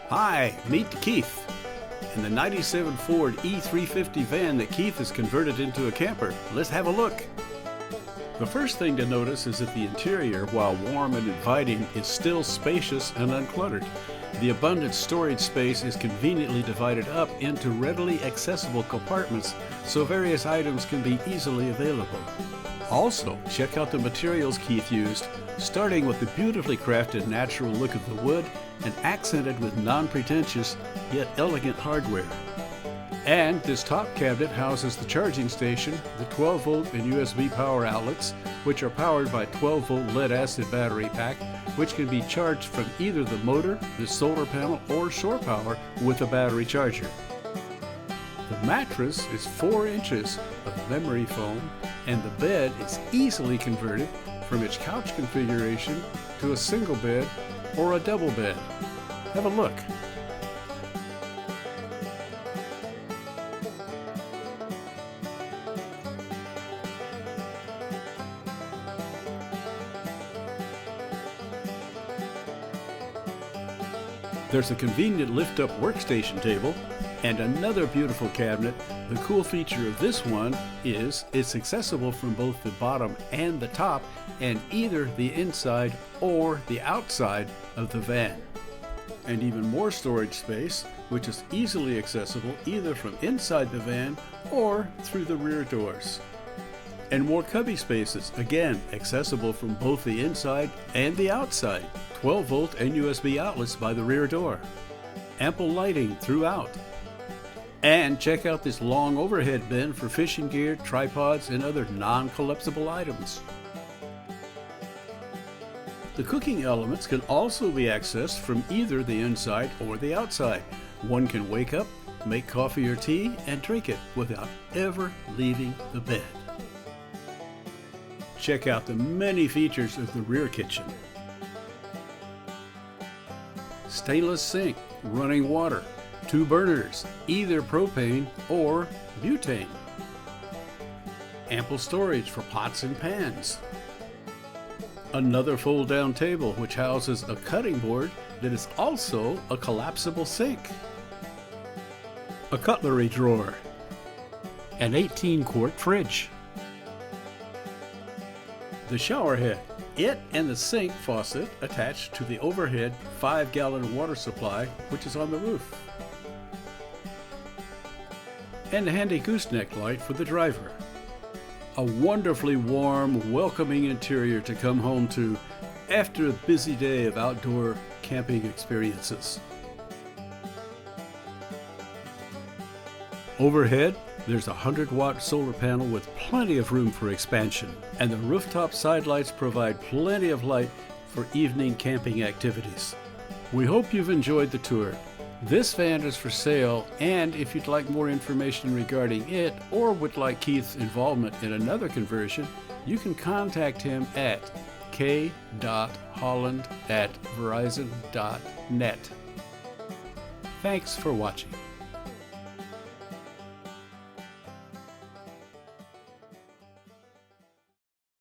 Hi, meet Keith in the 97 Ford E350 van that Keith has converted into a camper. Let's have a look. The first thing to notice is that the interior, while warm and inviting, is still spacious and uncluttered. The abundant storage space is conveniently divided up into readily accessible compartments so various items can be easily available. Also, check out the materials Keith used, starting with the beautifully crafted natural look of the wood and accented with non-pretentious yet elegant hardware. And this top cabinet houses the charging station, the 12-volt and USB power outlets, which are powered by 12-volt lead-acid battery pack, which can be charged from either the motor, the solar panel, or shore power with a battery charger. The mattress is 4 inches of memory foam, and the bed is easily converted from its couch configuration to a single bed or a double bed. Have a look. There's a convenient lift-up workstation table and another beautiful cabinet. The cool feature of this one is it's accessible from both the bottom and the top, and either the inside or the outside of the van. And even more storage space, which is easily accessible either from inside the van or through the rear doors. And more cubby spaces, again accessible from both the inside and the outside. 12-volt and USB outlets by the rear door. Ample lighting throughout. And check out this long overhead bin for fishing gear, tripods, and other non-collapsible items. The cooking elements can also be accessed from either the inside or the outside. One can wake up, make coffee or tea, and drink it without ever leaving the bed. Check out the many features of the rear kitchen. Stainless sink, running water, 2 burners, either propane or butane. Ample storage for pots and pans. Another fold-down table which houses a cutting board that is also a collapsible sink. A cutlery drawer. An 18-quart fridge. The shower head. It and the sink faucet attached to the overhead 5-gallon water supply, which is on the roof. And a handy gooseneck light for the driver. A wonderfully warm, welcoming interior to come home to after a busy day of outdoor camping experiences. Overhead, there's a 100-watt solar panel with plenty of room for expansion, and the rooftop sidelights provide plenty of light for evening camping activities. We hope you've enjoyed the tour. This van is for sale, and if you'd like more information regarding it or would like Keith's involvement in another conversion, you can contact him at k.holland@verizon.net. Thanks for watching.